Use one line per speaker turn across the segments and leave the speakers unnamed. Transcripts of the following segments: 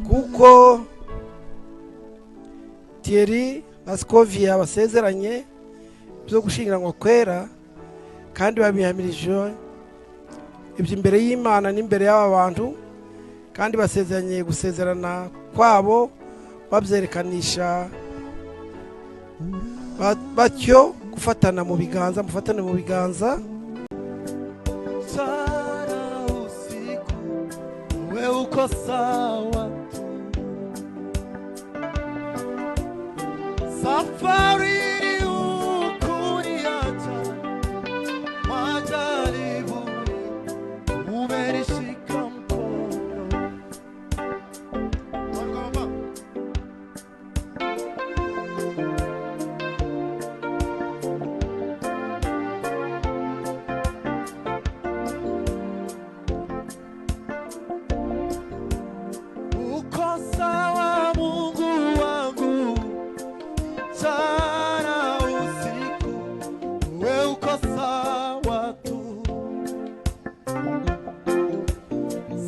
kuko Thierry na Scovia basezeranye byo gushingiranwa kwera kandi babihamirije ibyo imbere y'Imana n'imbere y'aba bantu kandi basezeranye gusezerana kwabo babyerekananisha batyo gufatana mu biganza, mufatane mu biganza.
Mchana usiku we uko sawa, safari ukuniacha majaribu umenishika mkono. Uko sawa Mungu wangu, mchana usiku we uko sawa tu,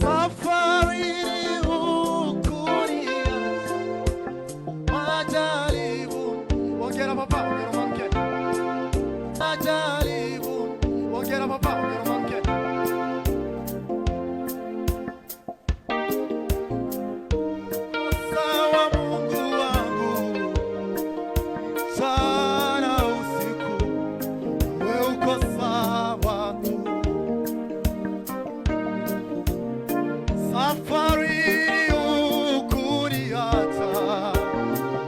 safari ukuniacha majaribu. Ongera papa, ongera manke, majaribu. Ongera papa, ongera manke. Sawa Mungu wangu, mchana usiku we uko sawa tu, safari ukuniacha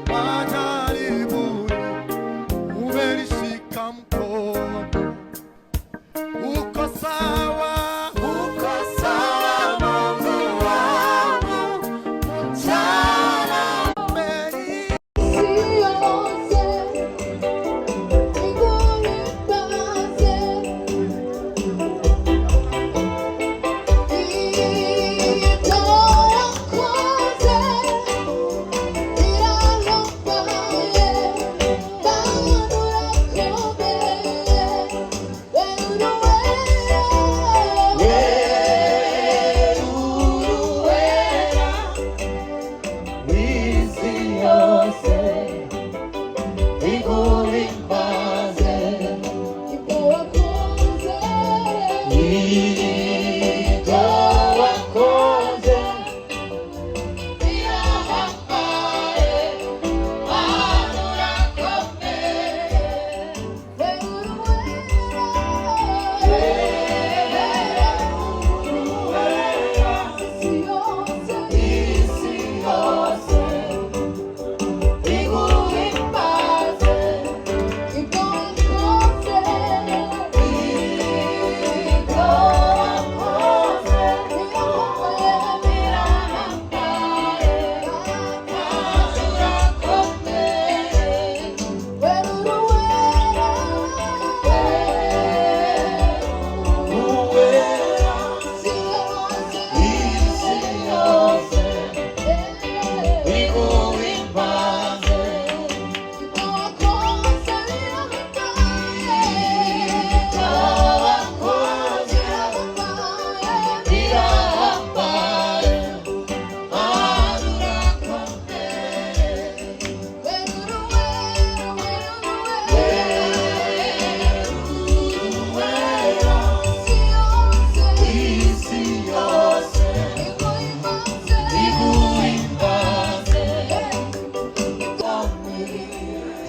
majaribuni umenishika mkono. Uko sawa, uko sawa Mungu wangu, mchana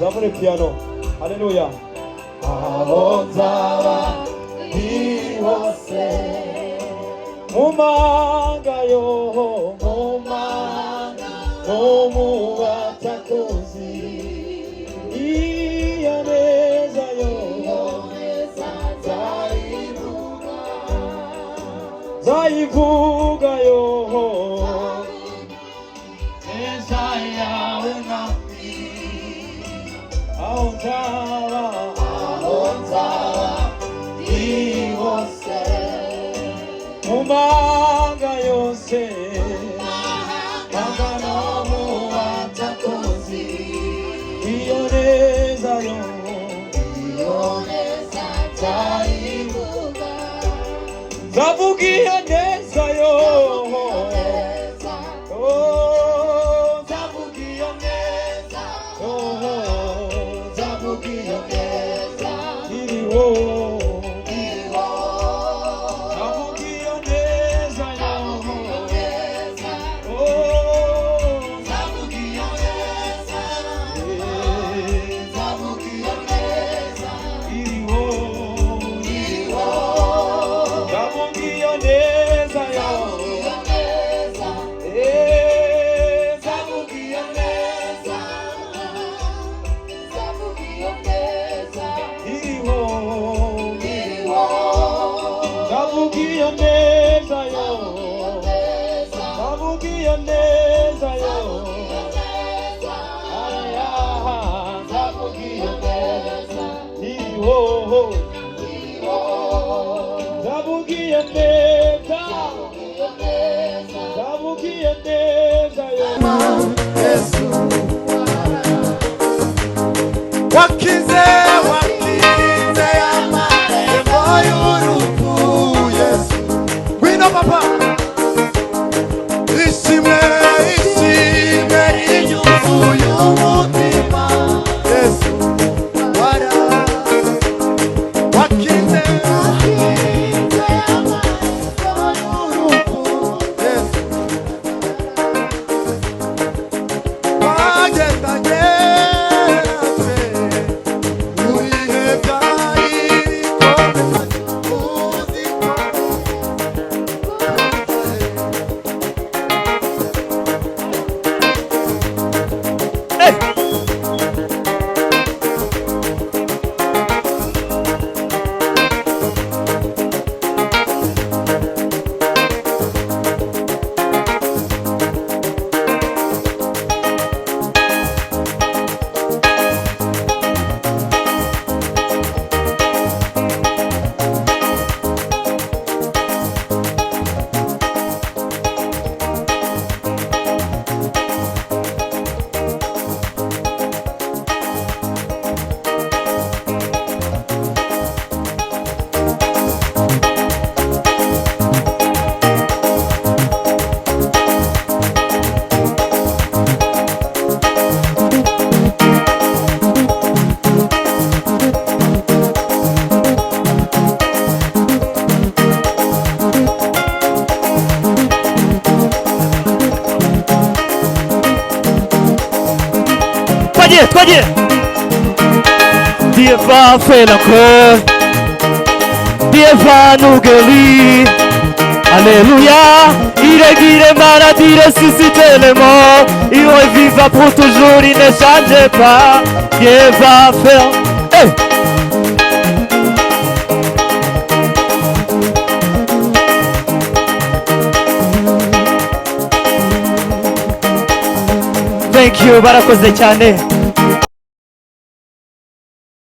Zamuni piano. Hallelujah.
Ahonzawa ihose
Mumanga yo,
mumanga
nomubatakozi. Iyameza yo,
yoneza
zaivuga yo.
eza yawe nami
aho nzaba mu mahanga yose iyo neza yo nzavuga iyo neza yo nzavuga iyo neza nzavuga iyo neza iriho nzavuga iyo neza yo nzavuga iyo neza nzavuga iyo neza iriho nzavuga iyo neza yo
wakize wakize amarembo y'urupfu Yesu wino papa ishimwe ishimwe inyuzuye umutima Yesu wara wakize wakize amarembo y'urupfu Yesu wagendanye
Twagiye Dieu va faire encore, Dieu va nous guérir. Alléluia. Il guérit les maladies, il ressuscite les morts, il revivra pour toujours, il ne change pas. Dieu va faire. Hey! Thank you, barakoze cyane.